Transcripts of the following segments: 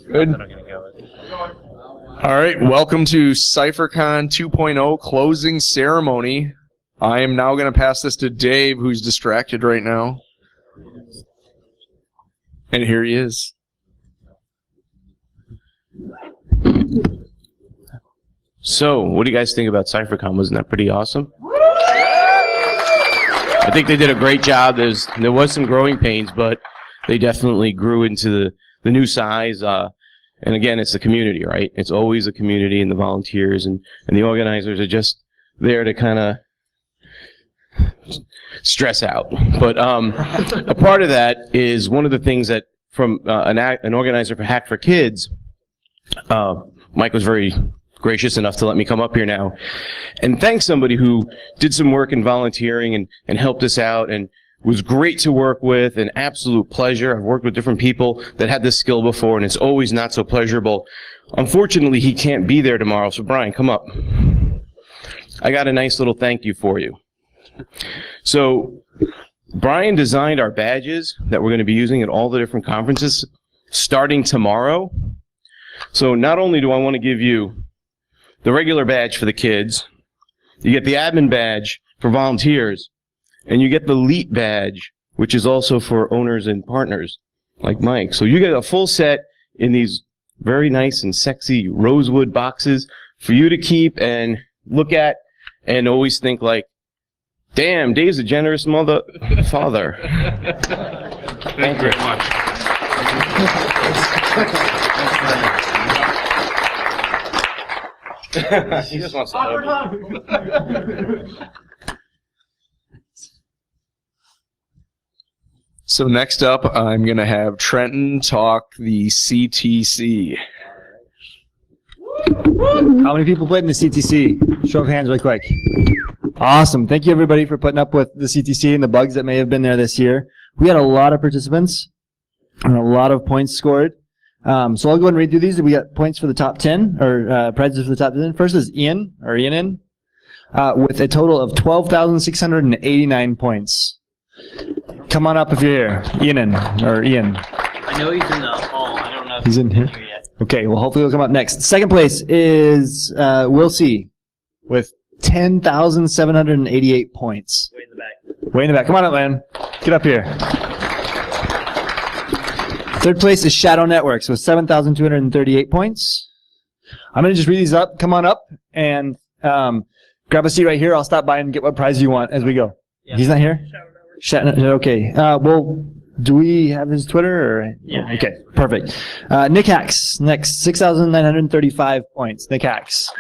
Good. All right, welcome to CypherCon 2.0 closing ceremony. I am now going to pass this to Dave, who's distracted right now. And here he is. So, what do you guys think about CypherCon? Wasn't that pretty awesome? I think they did a great job. There was some growing pains, but they definitely grew into the new size. And again, it's the community, right? It's always the community and the volunteers and the organizers are just there to kind of stress out. But a part of that is one of the things that from an organizer for Hack for Kids, Mike was very gracious enough to let me come up here now and thank somebody who did some work in volunteering and helped us out and was great to work with, an absolute pleasure. I've worked with different people that had this skill before, and it's always not so pleasurable. Unfortunately, he can't be there tomorrow, so Brian, come up. I got a nice little thank you for you. So, Brian designed our badges that we're going to be using at all the different conferences starting tomorrow. So, not only do I want to give you the regular badge for the kids, you get the admin badge for volunteers, and you get the elite badge, which is also for owners and partners, like Mike. So you get a full set in these very nice and sexy rosewood boxes for you to keep and look at and always think like, damn, Dave's a generous father. Thank you very much. He just wants to hug you. So next up, I'm going to have Trenton talk the CTC. How many people played in the CTC? Show of hands really quick. Awesome. Thank you, everybody, for putting up with the CTC and the bugs that may have been there this year. We had a lot of participants and a lot of points scored. So I'll go ahead and read through these. We got points for the top 10, or prizes for the top 10. First is Ian, with a total of 12,689 points. Come on up if you're here. Ian. I know he's in the hall. I don't know if He's in here yet. Okay, well, hopefully he'll come up next. Second place is Will C. with 10,788 points. Way in the back. Way in the back. Come on up, man. Get up here. Third place is Shadow Networks with 7,238 points. I'm going to just read these up. Come on up and grab a seat right here. I'll stop by and get what prize you want as we go. Yeah. He's not here? Okay. Well, do we have his Twitter? Or? Yeah. Okay, perfect. Nick Hacks, next, 6,935 points. Nick Hacks.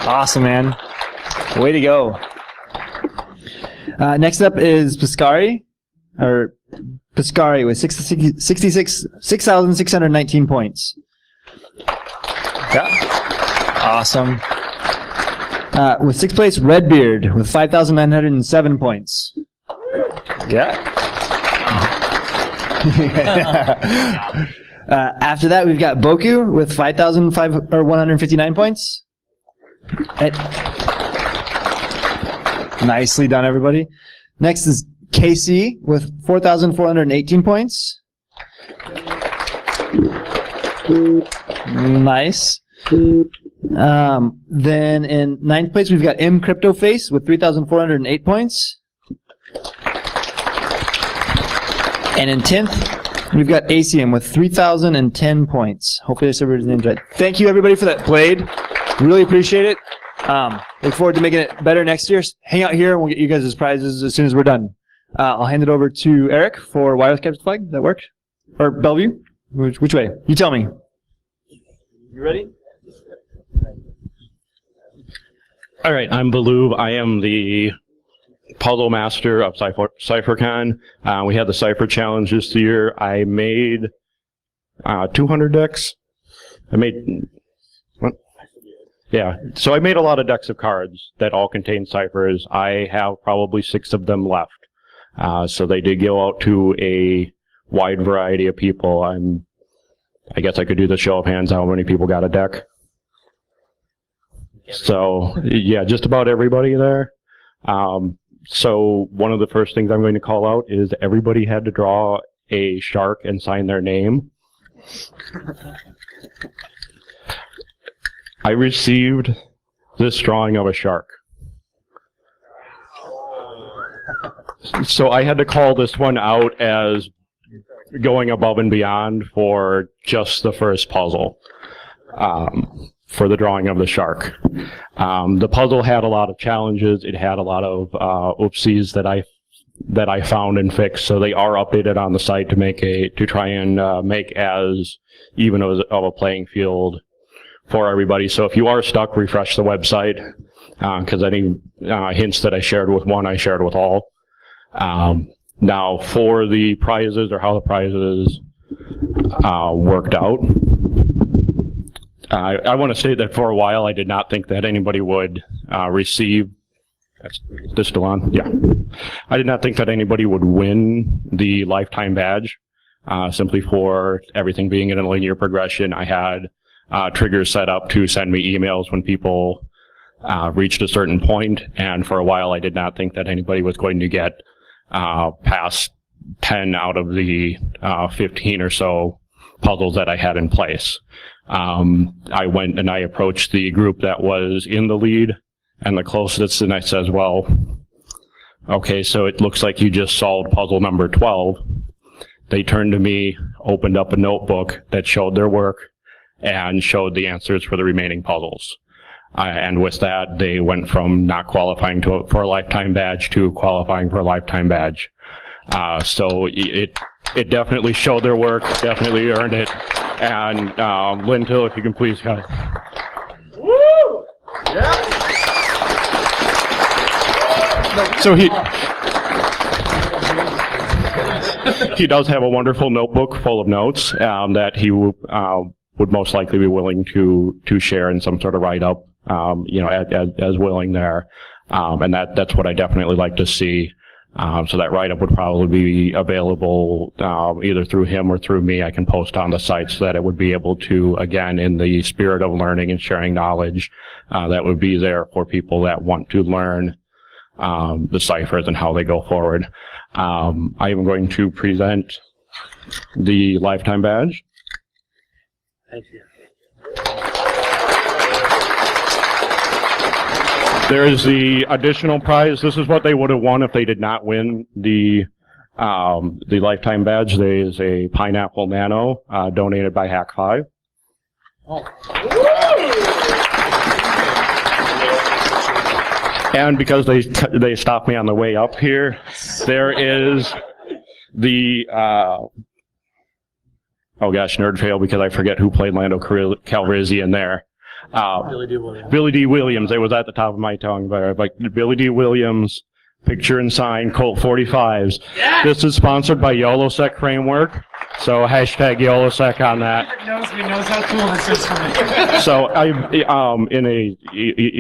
Awesome, man. Way to go. Next up is Piscari with 6,619 points. Yeah. Awesome. With sixth place, Redbeard with 5,907 points. Yeah. After that, we've got Boku with 159 points. Nicely done, everybody. Next is KC with 4,418 points. Nice. Then in ninth place, we've got M Crypto Face with 3,408 points. And in 10th, we've got ACM with 3,010 points. Hopefully this everybody's named right. Thank you, everybody, for that played. Really appreciate it. Look forward to making it better next year. Hang out here, and we'll get you guys' prizes as soon as we're done. I'll hand it over to Eric for wireless capture flag. That work? Or Bellevue? Which way? You tell me. You ready? All right, I'm Baloob. I am the puzzle master of CypherCon. We had the Cypher Challenge this year. I made 200 decks. Yeah, so I made a lot of decks of cards that all contain ciphers. I have probably 6 of them left. So they did go out to a wide variety of people. I guess I could do the show of hands how many people got a deck. So, yeah, just about everybody there. So one of the first things I'm going to call out is everybody had to draw a shark and sign their name. I received this drawing of a shark. So I had to call this one out as going above and beyond for just the first puzzle, for the drawing of the shark. The puzzle had a lot of challenges. It had a lot of oopsies that I found and fixed. So they are updated on the site to try and make as even of a playing field for everybody. So if you are stuck, refresh the website, because any hints that I shared with one, I shared with all. Now for the prizes, or how the prizes worked out, I want to say that for a while I did not think that anybody would receive. Is this still on? Yeah. I did not think that anybody would win the lifetime badge, simply for everything being in a linear progression. I had triggers set up to send me emails when people reached a certain point, and for a while I did not think that anybody was going to get past 10 out of the 15 or so puzzles that I had in place. I went and I approached the group that was in the lead and the closest, and I says, well, okay, so it looks like you just solved puzzle number 12. They turned to me, opened up a notebook that showed their work, and showed the answers for the remaining puzzles. And with that, they went from not qualifying for a lifetime badge to qualifying for a lifetime badge. So it definitely showed their work, definitely earned it. And Lintil, if you can please come. Woo! Yeah. So he does have a wonderful notebook full of notes that he would most likely be willing to share in some sort of write-up, as willing there. And that's what I definitely like to see. So that write-up would probably be available either through him or through me. I can post on the site so that it would be able to, again, in the spirit of learning and sharing knowledge, that would be there for people that want to learn the ciphers and how they go forward. I am going to present the lifetime badge. Thank you. There is the additional prize. This is what they would have won if they did not win the lifetime badge. There is a pineapple nano donated by Hack5. Oh. And because they stopped me on the way up here, there is the nerd fail because I forget who played Lando Calrissian there. Billy D. Williams. Billy D. Williams. It was at the top of my tongue, but like Billy D. Williams, picture and sign, Colt 45s. Yes! This is sponsored by YOLOSEC Framework, so hashtag YOLOSEC on that. He knows how cool this is for me. So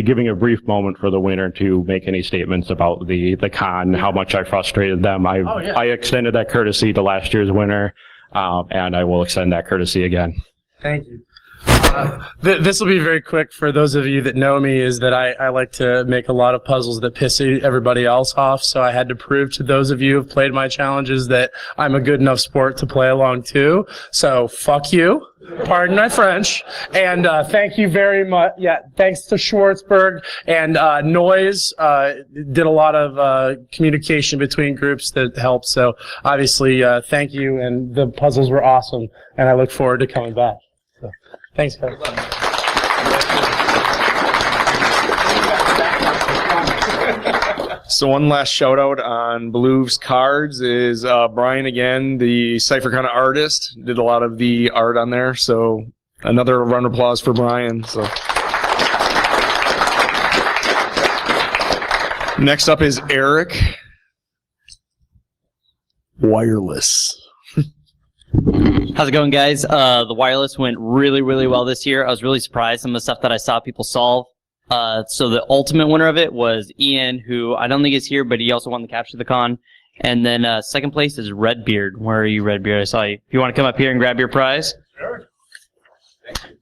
giving a brief moment for the winner to make any statements about the con, how much I frustrated them. I extended that courtesy to last year's winner, and I will extend that courtesy again. Thank you. This will be very quick for those of you that know me, is that I like to make a lot of puzzles that piss everybody else off, so I had to prove to those of you who have played my challenges that I'm a good enough sport to play along too. So fuck you, pardon my French, and thank you very much. Yeah, thanks to Schwartzberg and Noise, did a lot of communication between groups that helped, so obviously thank you, and the puzzles were awesome, and I look forward to coming back. So, thanks, guys. So one last shout out on Belouv's cards is Brian again, the CypherCon artist, did a lot of the art on there. So another round of applause for Brian. So next up is Eric. Wireless. How's it going, guys? The wireless went really, really well this year. I was really surprised some of the stuff that I saw people solve. So the ultimate winner of it was Ian, who I don't think is here, but he also won the Capture the Con. And then second place is Redbeard. Where are you, Redbeard? I saw you. If you want to come up here and grab your prize. Sure. Thank you.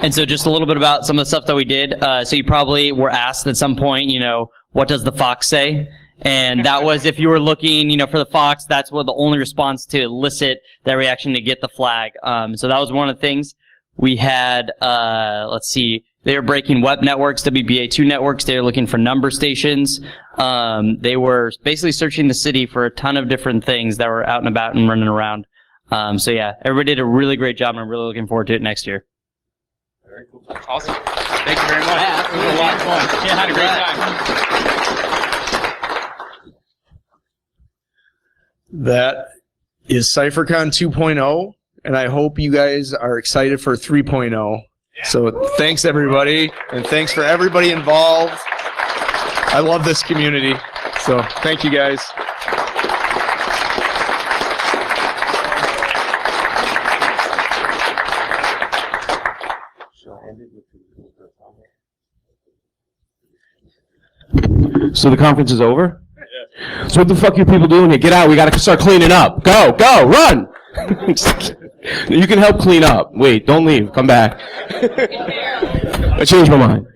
And so just a little bit about some of the stuff that we did. So you probably were asked at some point, what does the fox say? And that was if you were looking, for the fox, that's what the only response to elicit that reaction to get the flag. So that was one of the things. We had, let's see, they were breaking web networks, WBA2 networks. They were looking for number stations. They were basically searching the city for a ton of different things that were out and about and running around. So yeah, everybody did a really great job, and I'm really looking forward to it next year. Very cool. Awesome. Thank you very much. Yeah, it was a lot of fun. Yeah, had a great time. That is CypherCon 2.0, and I hope you guys are excited for 3.0. So thanks, everybody, and thanks for everybody involved. I love this community, so thank you, guys. So the conference is over? So what the fuck are you people doing here? Get out. We got to start cleaning up. Go, run. You can help clean up. Wait, don't leave. Come back. I changed my mind.